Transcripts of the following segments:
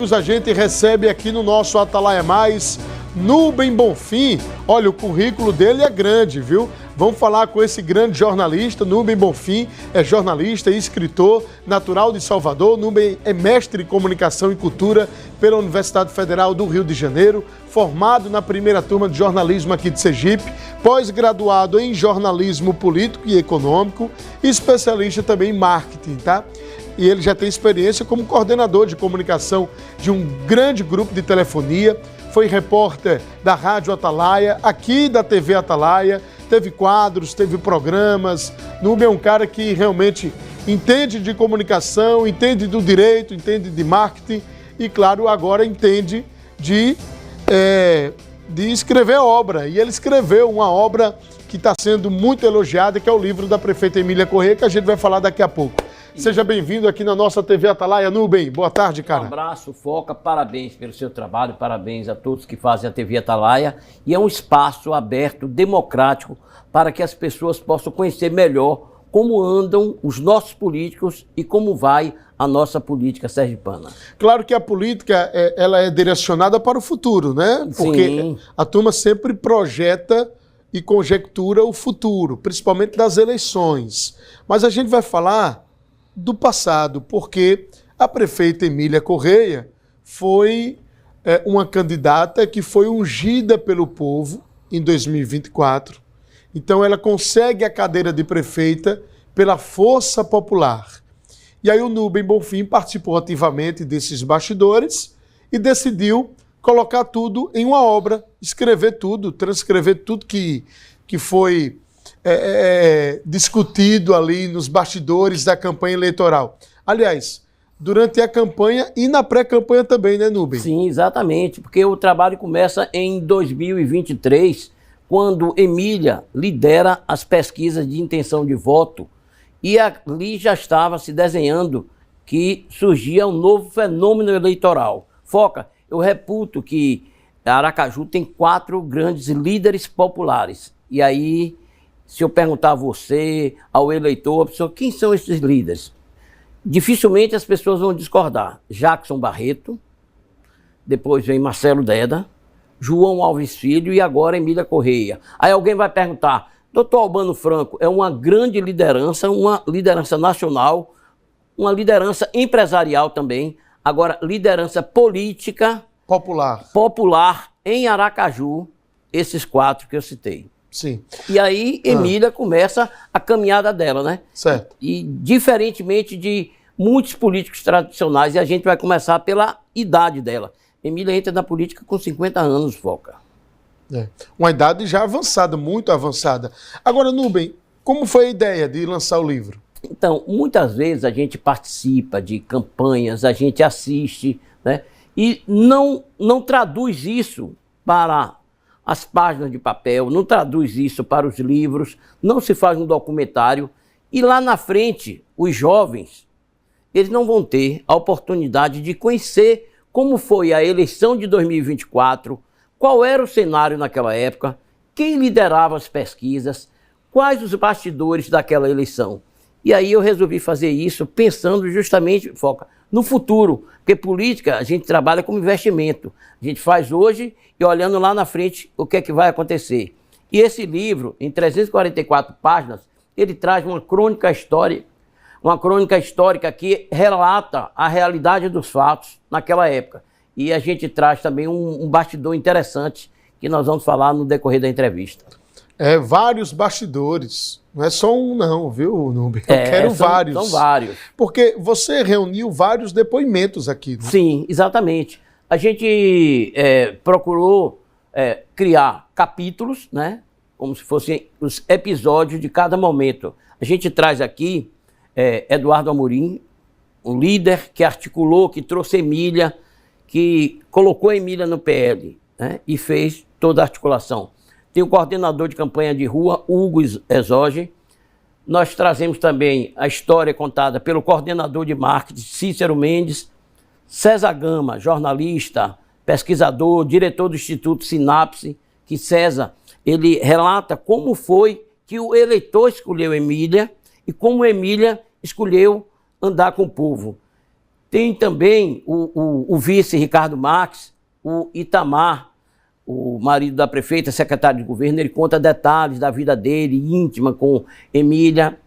A gente recebe aqui no nosso Atalaia Mais, Nubem Bonfim. Olha, o currículo dele é grande, viu? Vamos falar com esse grande jornalista. Nubem Bonfim é jornalista e escritor, natural de Salvador. Nubem é mestre em comunicação e cultura pela Universidade Federal do Rio de Janeiro, formado na primeira turma de jornalismo aqui de Sergipe, pós-graduado em jornalismo político e econômico e especialista também em marketing, tá? E ele já tem experiência como coordenador de comunicação de um grande grupo de telefonia, foi repórter da Rádio Atalaia, aqui da TV Atalaia, teve quadros, teve programas. Nubem é um cara que realmente entende de comunicação, entende do direito, entende de marketing e, claro, agora entende de escrever obra. E ele escreveu uma obra que está sendo muito elogiada, que é o livro da prefeita Emília Corrêa, que a gente vai falar daqui a pouco. Seja bem-vindo aqui na nossa TV Atalaia. Nubem, boa tarde, cara. Um abraço, Foca, parabéns pelo seu trabalho, parabéns a todos que fazem a TV Atalaia. E é um espaço aberto, democrático, para que as pessoas possam conhecer melhor como andam os nossos políticos e como vai a nossa política sergipana. Claro que a política ela é direcionada para o futuro, né? Porque sim, a turma sempre projeta e conjectura o futuro, principalmente das eleições. Mas a gente vai falar do passado, porque a prefeita Emília Corrêa foi uma candidata que foi ungida pelo povo em 2024. Então ela consegue a cadeira de prefeita pela força popular. E aí o Nubem Bonfim participou ativamente desses bastidores e decidiu colocar tudo em uma obra, escrever tudo, transcrever tudo que foi discutido ali nos bastidores da campanha eleitoral. Aliás, durante a campanha e na pré-campanha também, né, Nubem? Sim, exatamente, porque o trabalho começa em 2023, quando Emília lidera as pesquisas de intenção de voto e ali já estava se desenhando que surgia um novo fenômeno eleitoral. Foca, eu reputo que Aracaju tem 4 grandes líderes populares. E aí, se eu perguntar a você, ao eleitor, a pessoa, quem são esses líderes? Dificilmente as pessoas vão discordar. Jackson Barreto, depois vem Marcelo Deda, João Alves Filho e agora Emília Corrêa. Aí alguém vai perguntar, doutor Albano Franco, é uma grande liderança, uma liderança nacional, uma liderança empresarial também, agora liderança política popular em Aracaju, esses 4 que eu citei. Sim. E aí Emília começa a caminhada dela, né? Certo. E diferentemente de muitos políticos tradicionais, e a gente vai começar pela idade dela. Emília entra na política com 50 anos, Foca. Uma idade já avançada, muito avançada. Agora, Nubem, como foi a ideia de lançar o livro? Então, muitas vezes a gente participa de campanhas, a gente assiste, né? E não traduz isso para as páginas de papel, não traduz isso para os livros, não se faz um documentário. E lá na frente, os jovens, eles não vão ter a oportunidade de conhecer como foi a eleição de 2024, qual era o cenário naquela época, quem liderava as pesquisas, quais os bastidores daquela eleição. E aí eu resolvi fazer isso pensando justamente, Foca, no futuro, porque política a gente trabalha como investimento. A gente faz hoje e olhando lá na frente o que é que vai acontecer. E esse livro, em 344 páginas, ele traz uma crônica histórica que relata a realidade dos fatos naquela época. E a gente traz também um bastidor interessante que nós vamos falar no decorrer da entrevista. Vários bastidores, não é só um não, viu, Nubem? Eu quero vários. São vários. Porque você reuniu vários depoimentos aqui, né? Sim, exatamente. A gente procurou criar capítulos, né? Como se fossem os episódios de cada momento. A gente traz aqui Eduardo Amorim, um líder que articulou, que trouxe Emília, que colocou a Emília no PL, né? E fez toda a articulação. Tem o coordenador de campanha de rua, Hugo Exoge. Nós trazemos também a história contada pelo coordenador de marketing, Cícero Mendes. César Gama, jornalista, pesquisador, diretor do Instituto Sinapse, que César, ele relata como foi que o eleitor escolheu Emília e como Emília escolheu andar com o povo. Tem também o vice Ricardo Marques, o Itamar, o marido da prefeita, secretário de governo, ele conta detalhes da vida dele, íntima, com Emília.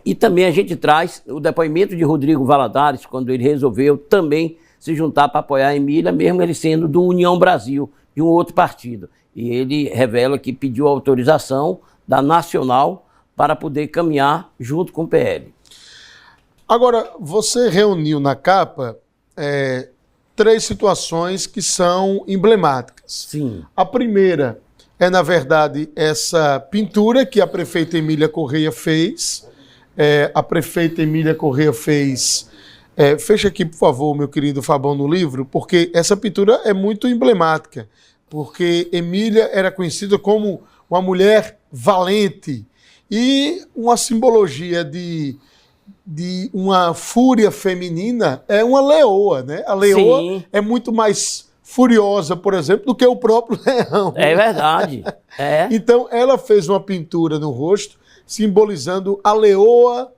E também a gente traz o depoimento de Rodrigo Valadares, quando ele resolveu também se juntar para apoiar a Emília, mesmo ele sendo do União Brasil, de um outro partido. E ele revela que pediu autorização da Nacional para poder caminhar junto com o PL. Agora, você reuniu na capa 3 situações que são emblemáticas. Sim. A primeira é, na verdade, essa pintura que a prefeita Emília Correia fez. A prefeita Emília Correia fez... fecha aqui, por favor, meu querido Fabão, no livro, porque essa pintura é muito emblemática, porque Emília era conhecida como uma mulher valente e uma simbologia de uma fúria feminina é uma leoa, né? A leoa Sim. é muito mais furiosa, por exemplo, do que o próprio leão. É verdade. Então, ela fez uma pintura no rosto simbolizando a leoa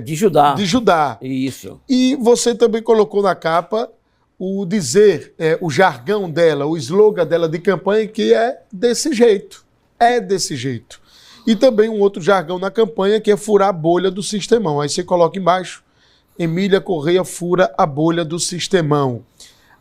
de Judá. De Judá. Isso. E você também colocou na capa o dizer, o jargão dela, o slogan dela de campanha, que é desse jeito. É desse jeito. E também um outro jargão na campanha, que é furar a bolha do sistemão. Aí você coloca embaixo, Emília Correia fura a bolha do sistemão.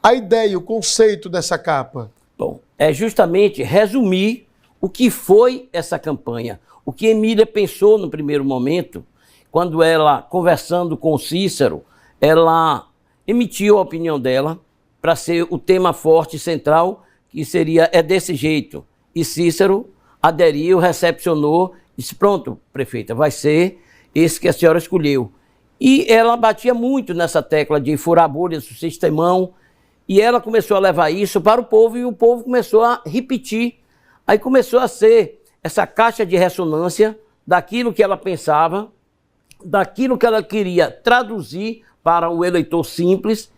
A ideia, o conceito dessa capa? Bom, é justamente resumir o que foi essa campanha. O que Emília pensou no primeiro momento, quando ela, conversando com Cícero, ela emitiu a opinião dela para ser o tema forte central, que seria "é desse jeito". E Cícero aderiu, recepcionou, disse: pronto, prefeita, vai ser esse que a senhora escolheu. E ela batia muito nessa tecla de furar a bolha do sistemão, e ela começou a levar isso para o povo, e o povo começou a repetir. Aí começou a ser essa caixa de ressonância daquilo que ela pensava, daquilo que ela queria traduzir para o eleitor simples,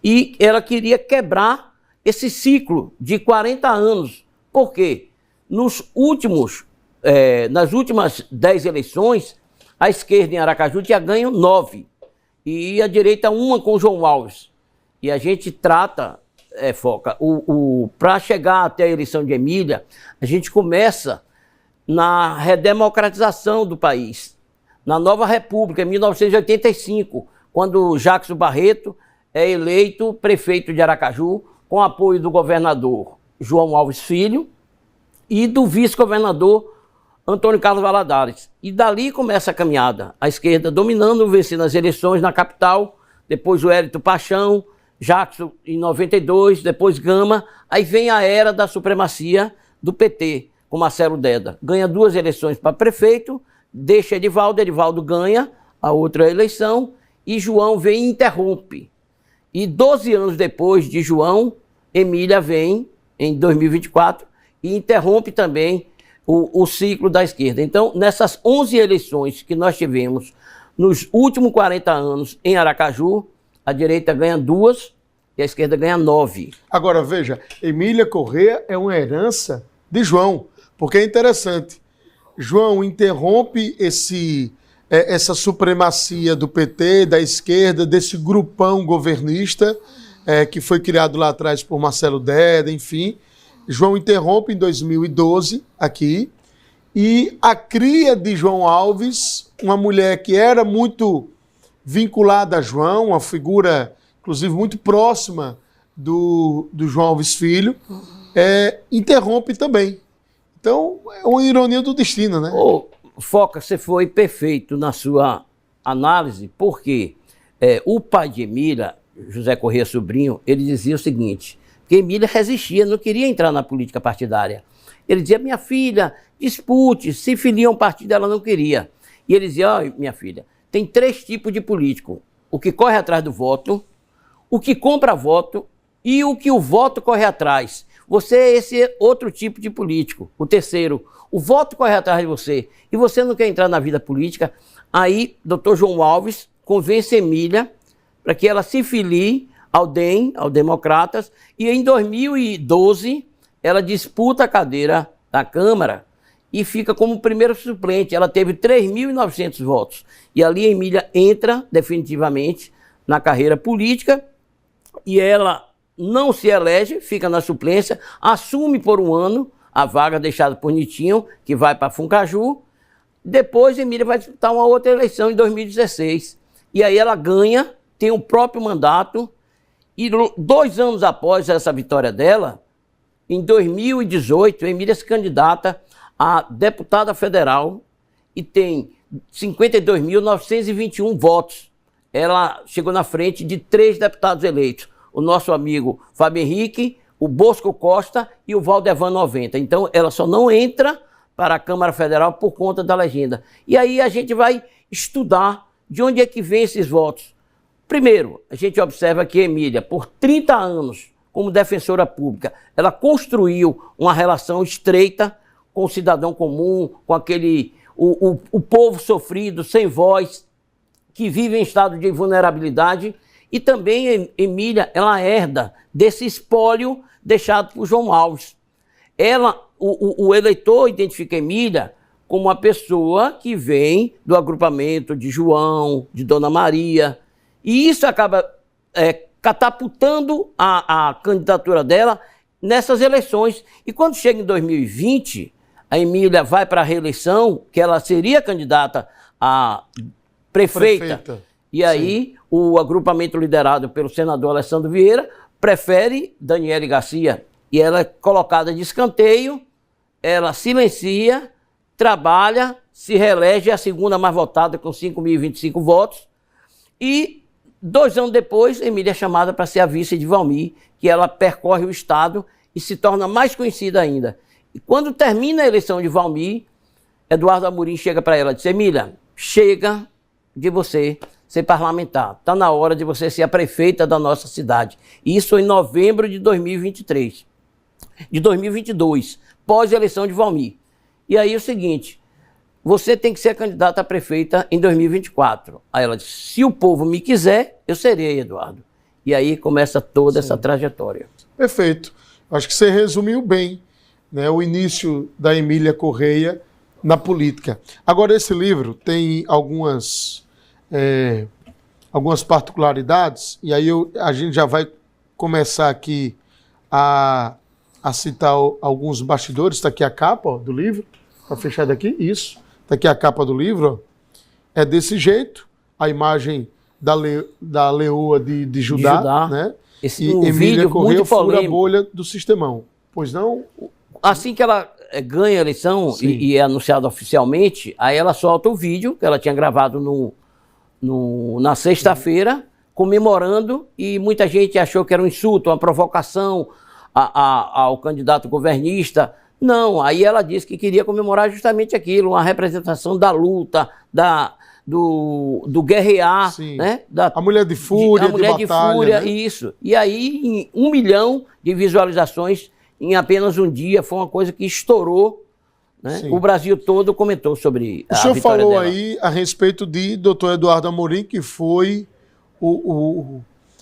e ela queria quebrar esse ciclo de 40 anos. Por quê? Nas últimas 10 eleições, a esquerda em Aracaju tinha ganho 9, e a direita 1 com João Alves. E a gente trata, Foca, para chegar até a eleição de Emília, a gente começa na redemocratização do país, na nova república, em 1985, quando Jackson Barreto é eleito prefeito de Aracaju, com apoio do governador João Alves Filho e do vice-governador Antônio Carlos Valadares. E dali começa a caminhada, a esquerda dominando, vencendo as eleições na capital, depois o Hélito Paixão, Jackson em 92, depois Gama, aí vem a era da supremacia do PT, com Marcelo Deda. Ganha 2 eleições para prefeito, deixa Edivaldo ganha a outra eleição, e João vem e interrompe. E 12 anos depois de João, Emília vem, em 2024, e interrompe também o ciclo da esquerda. Então, nessas 11 eleições que nós tivemos nos últimos 40 anos em Aracaju, a direita ganha 2 e a esquerda ganha 9. Agora, veja, Emília Correia é uma herança de João, porque é interessante. João interrompe essa supremacia do PT, da esquerda, desse grupão governista que foi criado lá atrás por Marcelo Deda, enfim. João interrompe em 2012 aqui, e a cria de João Alves, uma mulher que era muito vinculada a João, uma figura, inclusive, muito próxima do João Alves Filho, interrompe também. Então, é uma ironia do destino, né? Foca, você foi perfeito na sua análise, porque o pai de Emília, José Correia Sobrinho, ele dizia o seguinte, que Emília resistia, não queria entrar na política partidária. Ele dizia: minha filha, dispute, se filia a um partido, ela não queria. E ele dizia: ó, minha filha, tem 3 tipos de político: o que corre atrás do voto, o que compra voto e o que o voto corre atrás. Você é esse outro tipo de político. O terceiro, o voto corre atrás de você e você não quer entrar na vida política. Aí, doutor João Alves convence Emília para que ela se filie ao DEM, ao Democratas, e em 2012 ela disputa a cadeira da Câmara e fica como primeiro suplente. Ela teve 3.900 votos. E ali Emília entra definitivamente na carreira política e ela não se elege, fica na suplência, assume por um ano a vaga deixada por Nitinho, que vai para Funcaju. Depois, Emília vai disputar uma outra eleição em 2016. E aí ela ganha, tem o próprio mandato, e 2 anos após essa vitória dela, em 2018, Emília se candidata a deputada federal e tem 52.921 votos. Ela chegou na frente de 3 deputados eleitos. O nosso amigo Fábio Henrique, o Bosco Costa e o Valdevan 90. Então, ela só não entra para a Câmara Federal por conta da legenda. E aí a gente vai estudar de onde é que vem esses votos. Primeiro, a gente observa que Emília, por 30 anos, como defensora pública, ela construiu uma relação estreita com o cidadão comum, com o povo sofrido, sem voz, que vive em estado de vulnerabilidade. E também Emília, ela herda desse espólio deixado por João Alves. O eleitor identifica Emília como uma pessoa que vem do agrupamento de João, de Dona Maria, e isso acaba catapultando a candidatura dela nessas eleições. E quando chega em 2020, a Emília vai para a reeleição, que ela seria candidata a prefeita. E aí o agrupamento liderado pelo senador Alessandro Vieira prefere Daniele Garcia. E ela é colocada de escanteio, ela silencia, trabalha, se reelege, é a segunda mais votada com 5.025 votos. E 2 anos depois, Emília é chamada para ser a vice de Valmir, que ela percorre o estado e se torna mais conhecida ainda. E quando termina a eleição de Valmir, Eduardo Amorim chega para ela e diz: Emília, chega de você ser parlamentar. Está na hora de você ser a prefeita da nossa cidade. Isso em novembro de 2023. De 2022, pós-eleição de Valmir. E aí é o seguinte, você tem que ser candidata a prefeita em 2024. Aí ela disse: se o povo me quiser, eu serei, Eduardo. E aí começa toda essa trajetória. Perfeito. Acho que você resumiu bem, né, o início da Emília Correia na política. Agora, esse livro tem algumas particularidades, e aí a gente já vai começar aqui a citar alguns bastidores. Está aqui a capa do livro, está fechado aqui, isso. Está aqui a capa do livro, ó. É desse jeito, a imagem da leoa de Judá, né? Esse E Emília Correia fura a polêmico. bolha do sistemão. Pois não? Assim que ela ganha a eleição e é anunciada oficialmente, aí ela solta o vídeo que ela tinha gravado na sexta-feira, comemorando, e muita gente achou que era um insulto, uma provocação ao candidato governista. Não, aí ela disse que queria comemorar justamente aquilo, uma representação da luta, do guerrear, né? A mulher de fúria, a mulher de batalha, fúria, né? isso. E aí, em 1 milhão de visualizações em apenas um dia, foi uma coisa que estourou, né? O Brasil todo comentou sobre a vitória dela. O senhor falou aí a respeito de Dr. Eduardo Amorim, que foi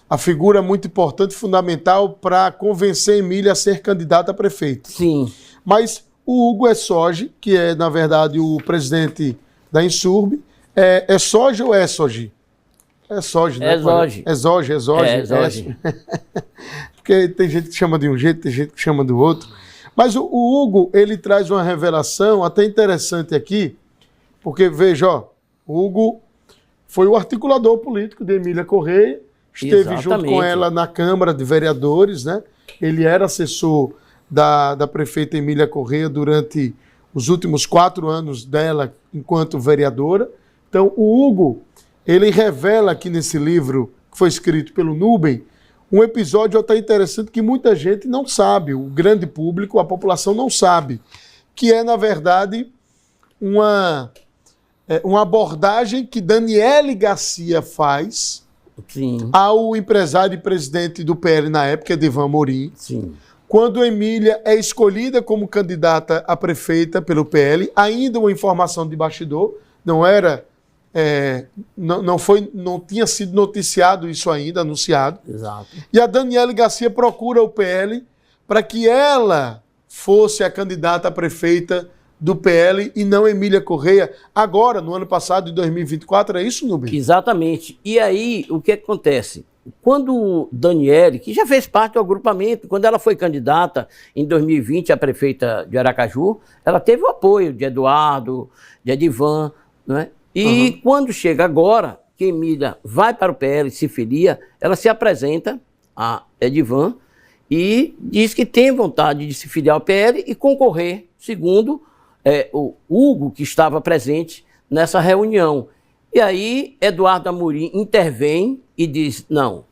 a figura muito importante, fundamental para convencer Emília a ser candidata a prefeita. Sim. Mas o Hugo Essoji, que é, na verdade, o presidente da Insurb, é Soji ou é Soji? É Soji, né? É Soji. É Soji. Porque tem gente que chama de um jeito, tem gente que chama do outro. Mas o Hugo, ele traz uma revelação até interessante aqui, porque, veja, ó, o Hugo foi o articulador político de Emília Correia, esteve junto com ela na Câmara de Vereadores, né? Ele era assessor da prefeita Emília Correia durante os últimos 4 anos dela enquanto vereadora. Então, o Hugo, ele revela aqui nesse livro, que foi escrito pelo Nubem, um episódio até interessante que muita gente não sabe, o grande público, a população não sabe, que é, na verdade, uma abordagem que Daniele Garcia faz ao empresário e presidente do PL na época, Edivan Amorim. Sim. Quando Emília é escolhida como candidata a prefeita pelo PL, ainda uma informação de bastidor, não era, não tinha sido noticiado isso ainda, anunciado. Exato. E a Daniele Garcia procura o PL para que ela fosse a candidata a prefeita do PL e não Emília Correia, agora, no ano passado, em 2024, é isso, Nubem? Exatamente. E aí, o que acontece? Quando Daniele, que já fez parte do agrupamento, quando ela foi candidata em 2020 a prefeita de Aracaju, ela teve o apoio de Eduardo, de Edivan, não é? E quando chega agora, que Emília vai para o PL, se filia, ela se apresenta a Edivan e diz que tem vontade de se filiar ao PL e concorrer, segundo o Hugo, que estava presente nessa reunião. E aí, Eduardo Amorim intervém e diz, não,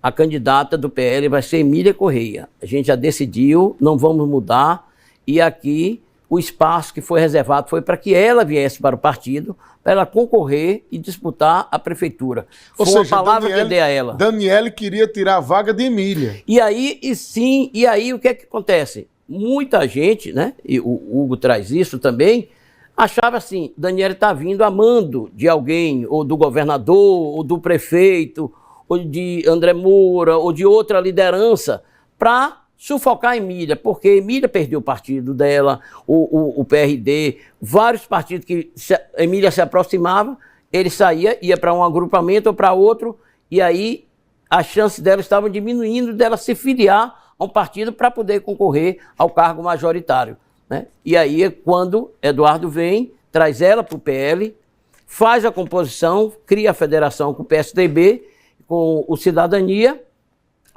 a candidata do PL vai ser Emília Correia. A gente já decidiu, não vamos mudar, e aqui o espaço que foi reservado foi para que ela viesse para o partido, para ela concorrer e disputar a prefeitura. Ou foi seja, uma palavra que eu dei a ela. Daniele queria tirar a vaga de Emília. E aí o que é que acontece? Muita gente, né, e o Hugo traz isso também, achava assim, Daniele está vindo a mando de alguém, ou do governador, ou do prefeito, ou de André Moura, ou de outra liderança, para sufocar a Emília, porque a Emília perdeu o partido dela, o PRD, vários partidos que a Emília se aproximava, ele saía, ia para um agrupamento ou para outro, e aí as chances dela estavam diminuindo dela se filiar a um partido para poder concorrer ao cargo majoritário, né? E aí, quando Eduardo vem, traz ela para o PL, faz a composição, cria a federação com o PSDB, com o Cidadania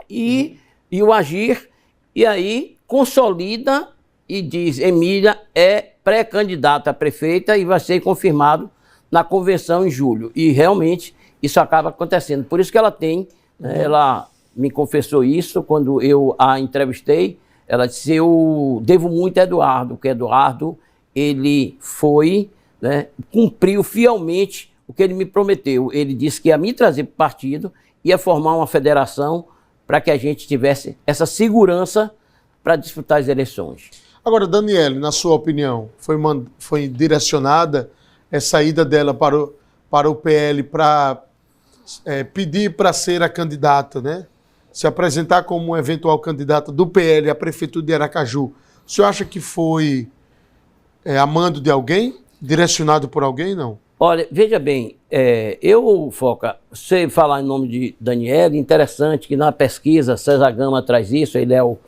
e o Agir, e aí consolida e diz, Emília é pré-candidata a prefeita e vai ser confirmado na convenção em julho. E realmente isso acaba acontecendo. Por isso que ela tem, ela me confessou isso quando eu a entrevistei. Ela disse, eu devo muito a Eduardo, porque Eduardo, ele foi, né, cumpriu fielmente o que ele me prometeu. Ele disse que ia me trazer para o partido, ia formar uma federação para que a gente tivesse essa segurança para disputar as eleições. Agora, Daniele, na sua opinião, foi direcionada essa ida dela para o PL para pedir para ser a candidata, né? Se apresentar como um eventual candidato do PL à prefeitura de Aracaju. O senhor acha que foi a mando de alguém? Direcionado por alguém, não? Olha, veja bem, Foca, você falar em nome de Daniele, interessante que na pesquisa, César Gama traz isso, ele é o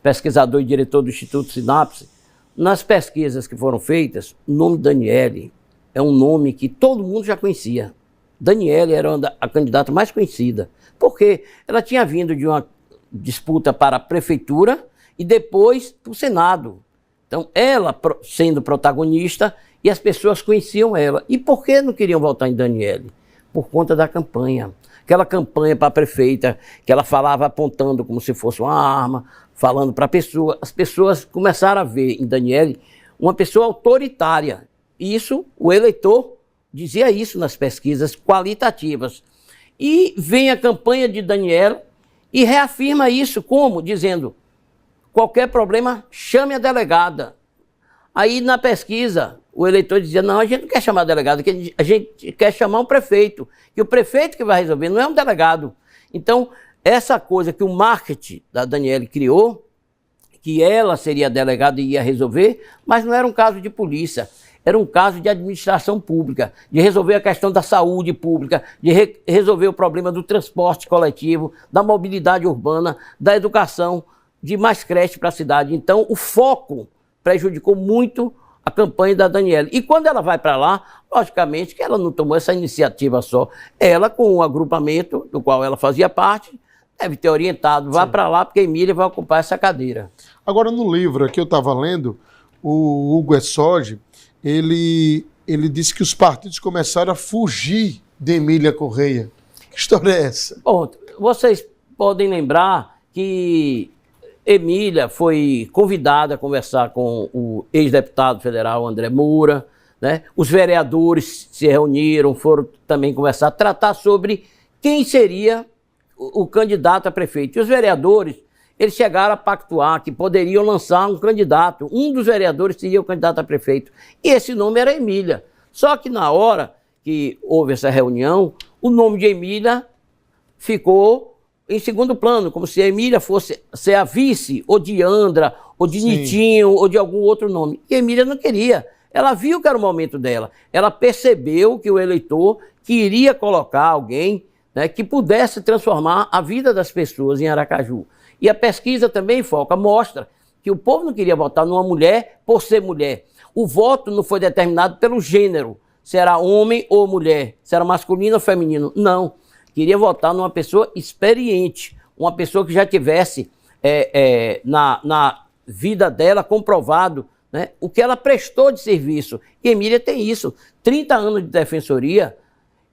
pesquisador e diretor do Instituto Sinapse. Nas pesquisas que foram feitas, o nome Daniele é um nome que todo mundo já conhecia. Daniele era a candidata mais conhecida, porque ela tinha vindo de uma disputa para a prefeitura e depois para o Senado. Então, ela sendo protagonista e as pessoas conheciam ela. E por que não queriam votar em Daniele? Por conta da campanha. Aquela campanha para a prefeita, que ela falava apontando como se fosse uma arma, falando para a pessoa. As pessoas começaram a ver em Daniele uma pessoa autoritária. Isso, o eleitor dizia isso nas pesquisas qualitativas. E vem a campanha de Daniele e reafirma isso como? Dizendo, qualquer problema, chame a delegada. Aí na pesquisa, o eleitor dizia, não, a gente não quer chamar a delegada, a gente quer chamar um prefeito. E o prefeito que vai resolver, não é um delegado. Então, essa coisa que o marketing da Daniele criou, que ela seria a delegada e ia resolver, mas não era um caso de polícia. Era um caso de administração pública, de resolver a questão da saúde pública, de resolver o problema do transporte coletivo, da mobilidade urbana, da educação, de mais creche para a cidade. Então, o foco prejudicou muito a campanha da Daniele. E quando ela vai para lá, logicamente que ela não tomou essa iniciativa só. Ela, com o agrupamento do qual ela fazia parte, deve ter orientado, vá para lá, porque a Emília vai ocupar essa cadeira. Agora, no livro que eu estava lendo, o Hugo Essódio, ele disse que os partidos começaram a fugir de Emília Correia. Que história é essa? Bom, vocês podem lembrar que Emília foi convidada a conversar com o ex-deputado federal André Moura, né? Os vereadores se reuniram, foram também conversar, tratar sobre quem seria o candidato a prefeito. E os vereadores, eles chegaram a pactuar que poderiam lançar um candidato. Um dos vereadores seria o candidato a prefeito. E esse nome era Emília. Só que na hora que houve essa reunião, o nome de Emília ficou em segundo plano, como se a Emília fosse ser a vice, ou de Andra, ou de Sim. Nitinho, ou de algum outro nome. E a Emília não queria. Ela viu que era o momento dela. Ela percebeu que o eleitor queria colocar alguém, né, que pudesse transformar a vida das pessoas em Aracaju. E a pesquisa também mostra que o povo não queria votar numa mulher por ser mulher. O voto não foi determinado pelo gênero, se era homem ou mulher, se era masculino ou feminino. Não. Queria votar numa pessoa experiente, uma pessoa que já tivesse na vida dela comprovado, né, o que ela prestou de serviço. E Emília tem isso, 30 anos de defensoria.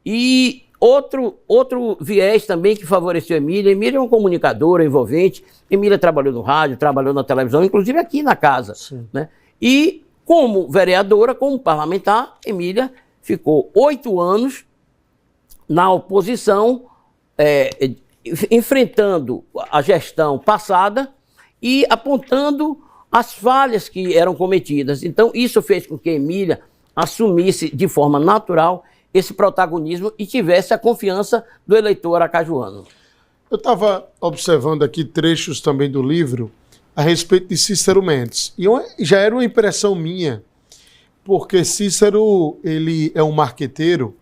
E outro viés também que favoreceu Emília é uma comunicadora envolvente. Emília trabalhou no rádio, trabalhou na televisão, inclusive aqui na casa. Né? E como vereadora, como parlamentar, Emília ficou 8 anos na oposição, enfrentando a gestão passada e apontando as falhas que eram cometidas. Então, isso fez com que Emília assumisse de forma natural esse protagonismo e tivesse a confiança do eleitor aracajuano. Eu estava observando aqui trechos também do livro a respeito de Cícero Mendes. E já era uma impressão minha, porque Cícero, ele é um marqueteiro,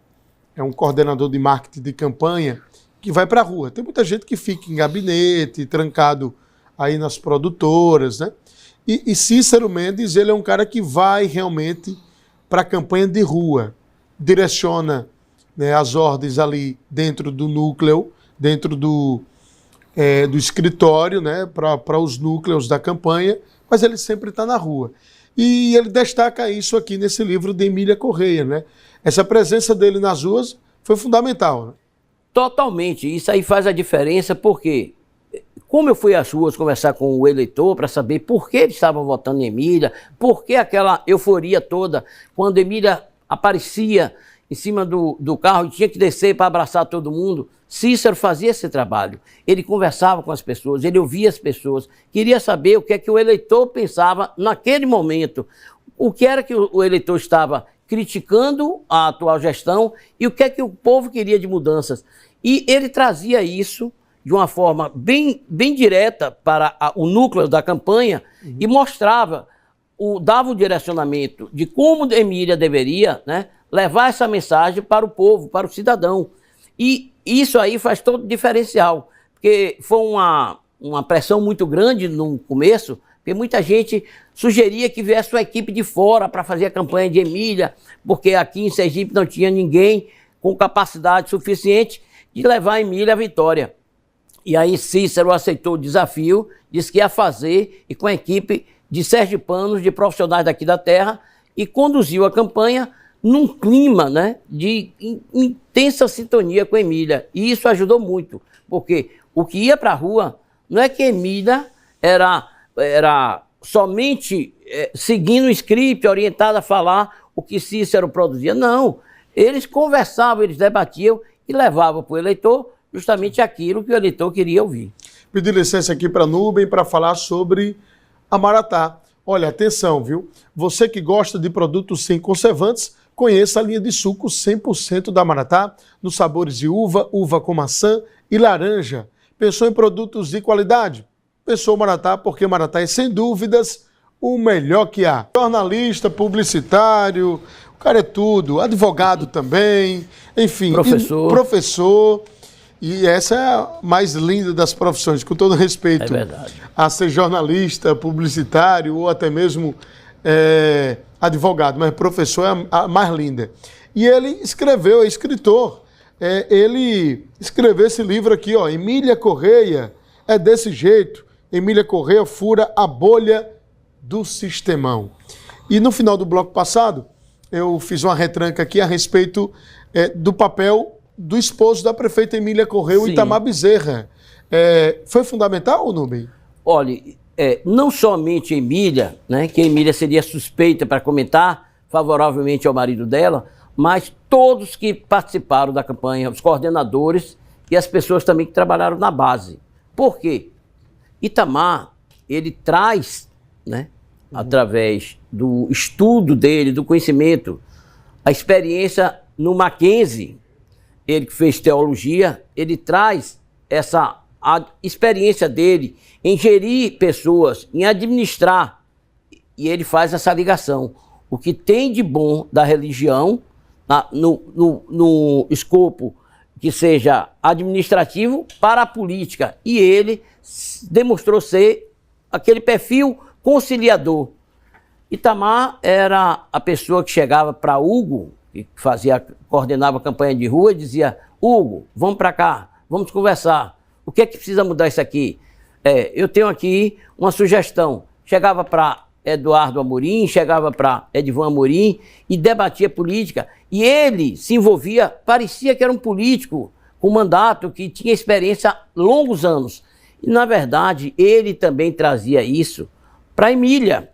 é um coordenador de marketing de campanha que vai para a rua. Tem muita gente que fica em gabinete, trancado aí nas produtoras, né? E Cícero Mendes, ele é um cara que vai realmente para a campanha de rua, direciona, né, as ordens ali dentro do núcleo, dentro do escritório, né, para os núcleos da campanha, mas ele sempre está na rua. E ele destaca isso aqui nesse livro de Emília Correia, né? Essa presença dele nas ruas foi fundamental, né? Totalmente. Isso aí faz a diferença, porque como eu fui às ruas conversar com o eleitor para saber por que ele estava votando em Emília, por que aquela euforia toda, quando Emília aparecia em cima do carro e tinha que descer para abraçar todo mundo, Cícero fazia esse trabalho. Ele conversava com as pessoas, ele ouvia as pessoas, queria saber o que é que o eleitor pensava naquele momento, o que era que o eleitor estava criticando a atual gestão e o que é que o povo queria de mudanças. E ele trazia isso de uma forma bem direta para o núcleo da campanha e mostrava, dava o direcionamento de como Emília deveria, né, levar essa mensagem para o povo, para o cidadão. E isso aí faz todo o diferencial, porque foi uma pressão muito grande no começo, porque muita gente sugeria que viesse uma equipe de fora para fazer a campanha de Emília, porque aqui em Sergipe não tinha ninguém com capacidade suficiente de levar a Emília à vitória. E aí Cícero aceitou o desafio, disse que ia fazer, e com a equipe de sergipanos, de profissionais daqui da terra, e conduziu a campanha num clima, né, de intensa sintonia com Emília. E isso ajudou muito, porque o que ia para a rua não é que Emília era somente seguindo o script, orientada a falar o que Cícero produzia. Não, eles conversavam, eles debatiam e levavam para o eleitor justamente aquilo que o eleitor queria ouvir. Pedi licença aqui para a Nubem para falar sobre a Maratá. Olha, atenção, viu? Você que gosta de produtos sem conservantes, conheça a linha de suco 100% da Maratá, nos sabores de uva, uva com maçã e laranja. Pensou em produtos de qualidade? Pensou Maratá, porque Maratá é, sem dúvidas, o melhor que há. Jornalista, publicitário, o cara é tudo, advogado também, enfim. Professor. E essa é a mais linda das profissões, com todo respeito a ser jornalista, publicitário ou até mesmo advogado, mas professor é a mais linda. E ele escreveu, é escritor, ele escreveu esse livro aqui, ó, Emília Correia, é desse jeito, Emília Correia fura a bolha do sistemão. E no final do bloco passado, eu fiz uma retranca aqui a respeito do papel do esposo da prefeita Emília Correia, o Itamar Bezerra. Foi fundamental, Nubem? Olha, não somente Emília, né, que Emília seria suspeita para comentar favoravelmente ao marido dela, mas todos que participaram da campanha, os coordenadores e as pessoas também que trabalharam na base. Por quê? Itamar, ele traz, né, através do estudo dele, do conhecimento, a experiência no Mackenzie. Ele que fez teologia, ele traz a experiência dele em gerir pessoas, em administrar, e ele faz essa ligação. O que tem de bom da religião, no escopo que seja administrativo, para a política. E ele demonstrou ser aquele perfil conciliador. Itamar era a pessoa que chegava para Hugo, que coordenava a campanha de rua, e dizia: Hugo, vamos para cá, vamos conversar. O que é que precisa mudar isso aqui? Eu tenho aqui uma sugestão. Chegava para Eduardo Amorim, chegava para Edvan Amorim e debatia política. E ele se envolvia, parecia que era um político com mandato, que tinha experiência há longos anos. E, na verdade, ele também trazia isso para Emília.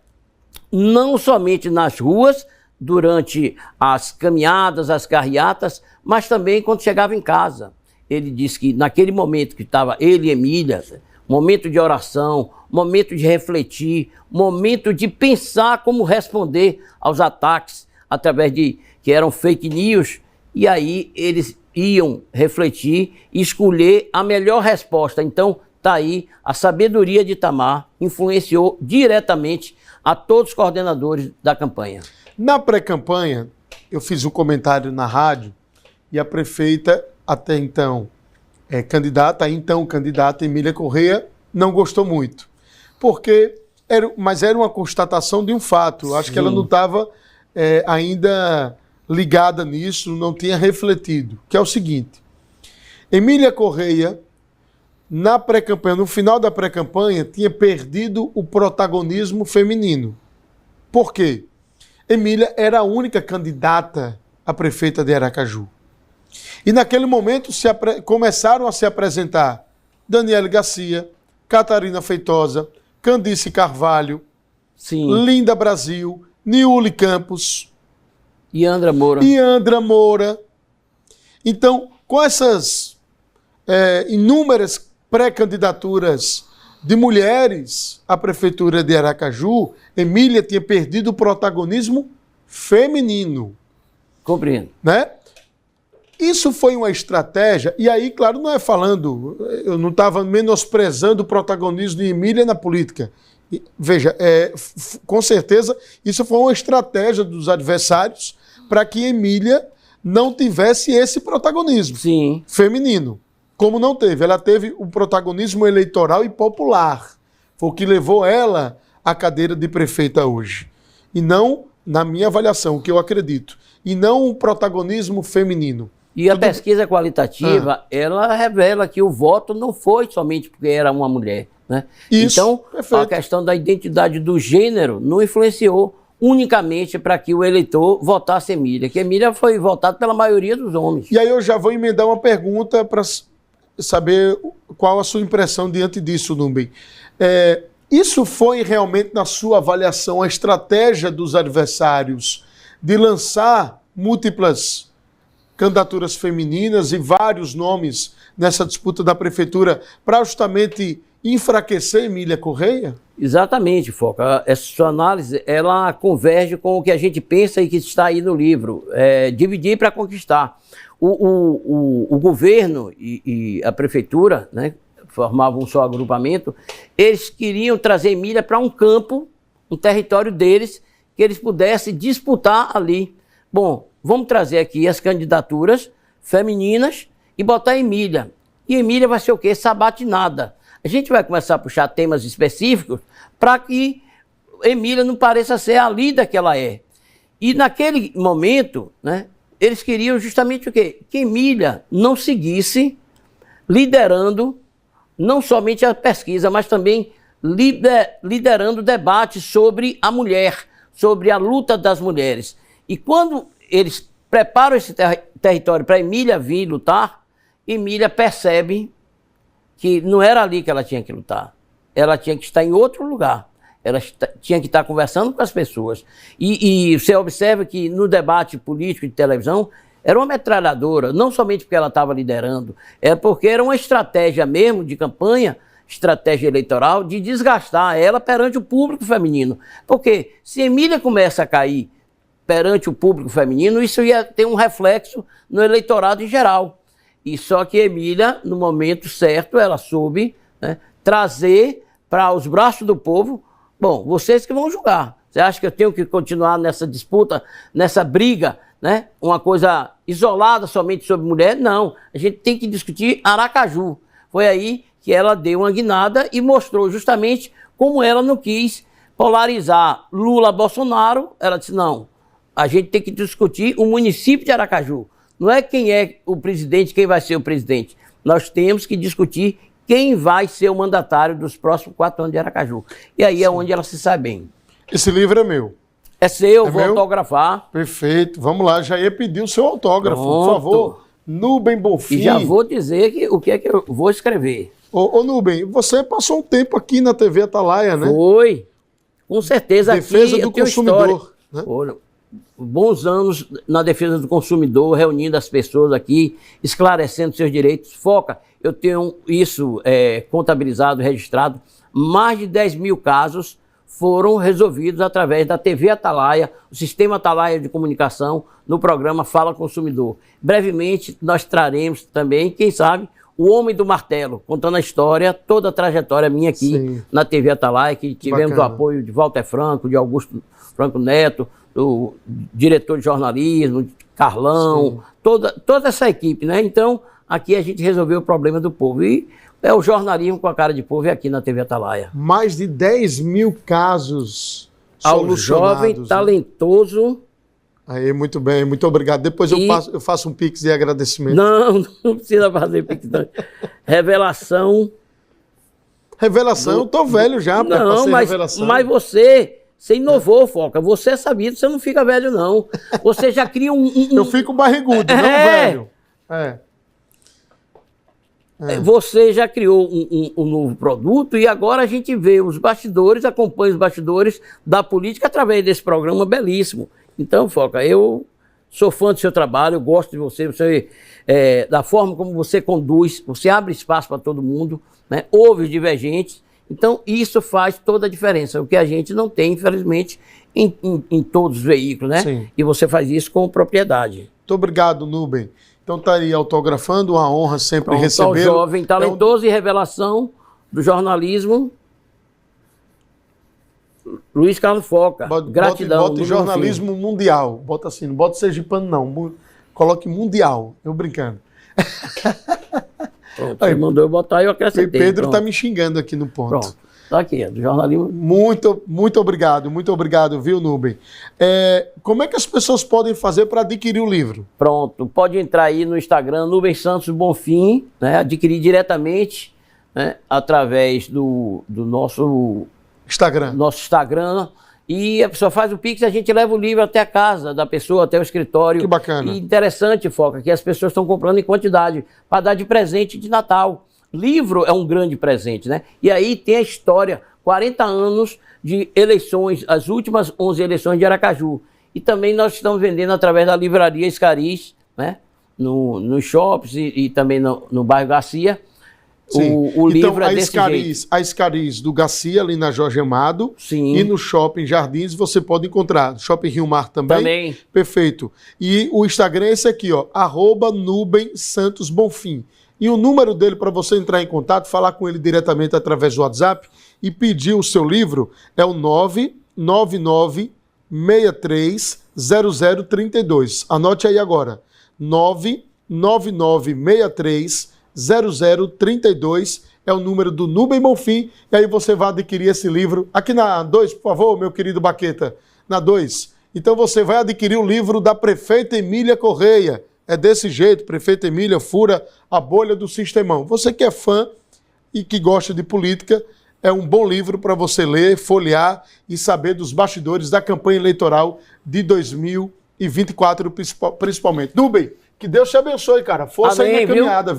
Não somente nas ruas, durante as caminhadas, as carreatas, mas também quando chegava em casa. Ele disse que naquele momento que estava ele e Emília, momento de oração, momento de refletir, momento de pensar como responder aos ataques através de que eram fake news, e aí eles iam refletir e escolher a melhor resposta. Então, está aí, a sabedoria de Itamar influenciou diretamente a todos os coordenadores da campanha. Na pré-campanha, eu fiz um comentário na rádio e a prefeita, até então candidata Emília Correia, não gostou muito. Mas era uma constatação de um fato. Acho que ela não estava ainda ligada nisso, não tinha refletido. Que é o seguinte: Emília Correia, na pré-campanha, no final da pré-campanha, tinha perdido o protagonismo feminino. Por quê? Emília era a única candidata a prefeita de Aracaju. E naquele momento começaram a se apresentar Daniele Garcia, Catarina Feitosa, Candice Carvalho, Linda Brasil, Niuli Campos e Andra Moura. Então, com essas inúmeras pré-candidaturas de mulheres à prefeitura de Aracaju, Emília tinha perdido o protagonismo feminino. Compreendo. Né? Isso foi uma estratégia, e aí, claro, não é falando, eu não estava menosprezando o protagonismo de Emília na política. Veja, com certeza, isso foi uma estratégia dos adversários para que Emília não tivesse esse protagonismo feminino. Como não teve, ela teve o protagonismo eleitoral e popular. Foi o que levou ela à cadeira de prefeita hoje. E não, na minha avaliação, o que eu acredito, e não o protagonismo feminino. E a pesquisa qualitativa, ela revela que o voto não foi somente porque era uma mulher, né? Isso, então, perfeito. A questão da identidade do gênero não influenciou unicamente para que o eleitor votasse Emília, que Emília foi votada pela maioria dos homens. E aí eu já vou emendar uma pergunta para saber qual a sua impressão diante disso, Nubem. Isso foi realmente, na sua avaliação, a estratégia dos adversários de lançar múltiplas candidaturas femininas e vários nomes nessa disputa da prefeitura para justamente enfraquecer Emília Correia? Exatamente, Foca. Essa sua análise, ela converge com o que a gente pensa e que está aí no livro. Dividir para conquistar. O governo e a prefeitura, né, formavam um só agrupamento, eles queriam trazer Emília para um campo, um território deles, que eles pudessem disputar ali. Bom, vamos trazer aqui as candidaturas femininas e botar Emília. E Emília vai ser o quê? Sabatinada. A gente vai começar a puxar temas específicos para que Emília não pareça ser a líder que ela é. E naquele momento, né, eles queriam justamente o quê? Que Emília não seguisse liderando não somente a pesquisa, mas também liderando debates sobre a mulher, sobre a luta das mulheres. E quando eles preparam esse território para Emília vir lutar, Emília percebe que não era ali que ela tinha que lutar. Ela tinha que estar em outro lugar. Ela tinha que estar conversando com as pessoas. E você observa que no debate político de televisão, era uma metralhadora, não somente porque ela estava liderando, é porque era uma estratégia mesmo de campanha, estratégia eleitoral, de desgastar ela perante o público feminino. Porque se Emília começa a cair perante o público feminino, isso ia ter um reflexo no eleitorado em geral. E só que Emília, no momento certo, ela soube, né, trazer para os braços do povo, bom, vocês que vão julgar. Você acha que eu tenho que continuar nessa disputa, nessa briga, né? Uma coisa isolada somente sobre mulher? Não, a gente tem que discutir Aracaju. Foi aí que ela deu uma guinada e mostrou justamente como ela não quis polarizar Lula-Bolsonaro. Ela disse, não, a gente tem que discutir o município de Aracaju. Não é quem é o presidente, quem vai ser o presidente. Nós temos que discutir quem vai ser o mandatário dos próximos 4 anos de Aracaju. E aí é onde ela se sai bem. Esse livro é meu. É seu, É vou meu? autografar. Perfeito. Vamos lá, já ia pedir o seu autógrafo, por Pronto. favor. Nubem Bonfim. E já vou dizer o que é que eu vou escrever. Ô Nubem, você passou um tempo aqui na TV Atalaia, né? Foi. Com certeza Defesa aqui do eu tenho consumidor, história. né? Foram bons anos na defesa do consumidor, reunindo as pessoas aqui, esclarecendo seus direitos. Foca, eu tenho isso contabilizado, registrado. Mais de 10 mil casos foram resolvidos através da TV Atalaia, o Sistema Atalaia de Comunicação, no programa Fala Consumidor. Brevemente, nós traremos também, quem sabe, o Homem do Martelo, contando a história, toda a trajetória minha aqui Sim. na TV Atalaia, que tivemos Bacana. o apoio de Walter Franco, de Augusto Franco Neto, do diretor de jornalismo, de Carlão, toda essa equipe, né? Então, aqui a gente resolveu o problema do povo. E é o jornalismo com a cara de povo aqui na TV Atalaia. Mais de 10 mil casos Ao solucionados. jovem, né? talentoso. Aí, muito bem, muito obrigado. Depois eu faço um pix de agradecimento. Não precisa fazer pix. Revelação. Revelação, eu tô velho já pra Não, ser mas revelação. você inovou, Foca. Você é sabido, você não fica velho, não. Você já cria Eu fico barrigudo, não velho. Você já criou um novo produto e agora a gente vê os bastidores, acompanha os bastidores da política através desse programa belíssimo. Então, Foca, eu sou fã do seu trabalho, eu gosto de você, da forma como você conduz, você abre espaço para todo mundo, né? Ouve os divergentes. Então, isso faz toda a diferença, o que a gente não tem, infelizmente, em todos os veículos, né? Sim. E você faz isso com propriedade. Muito obrigado, Nubem. Então tá aí autografando, uma honra sempre Pronto, receber. ao jovem talentoso e revelação do jornalismo, Luiz Carlos Foca. Gratidão. Bota jornalismo mundial. Bota assim, não bota sergipano não. Coloque mundial. Eu brincando. Pronto, você mandou eu botar e eu acrescentei. Pedro Pronto. tá me xingando aqui no ponto. Pronto, tá aqui, do jornalismo. Muito obrigado, viu, Nubem? Como é que as pessoas podem fazer para adquirir o livro? Pronto, pode entrar aí no Instagram, Nubem Santos Bonfim, né, adquirir diretamente, né, através do nosso Instagram. E a pessoa faz o Pix, a gente leva o livro até a casa da pessoa, até o escritório. Que bacana. E interessante, Foca, que as pessoas estão comprando em quantidade para dar de presente de Natal. Livro é um grande presente, né? E aí tem a história, 40 anos de eleições, as últimas 11 eleições de Aracaju. E também nós estamos vendendo através da livraria Escariz, né? Nos shops e também no bairro Garcia. O livro então, é desse jeito. A Escariz do Garcia, ali na Jorge Amado. Sim. E no Shopping Jardins você pode encontrar. Shopping Rio Mar também. Também. Perfeito. E o Instagram é esse aqui, ó, @NubemSantosBonfim. E o número dele para você entrar em contato, falar com ele diretamente através do WhatsApp e pedir o seu livro é o 999630032. Anote aí agora. 999630032 é o número do Nubem Bonfim. E aí você vai adquirir esse livro. Aqui na 2, por favor, meu querido Baqueta. Na 2. Então você vai adquirir o livro da prefeita Emília Correia. É desse jeito, prefeita Emília fura a bolha do sistemão. Você que é fã e que gosta de política, é um bom livro para você ler, folhear e saber dos bastidores da campanha eleitoral de 2024, principalmente. Nubem, que Deus te abençoe, cara. Força aí na caminhada, viu?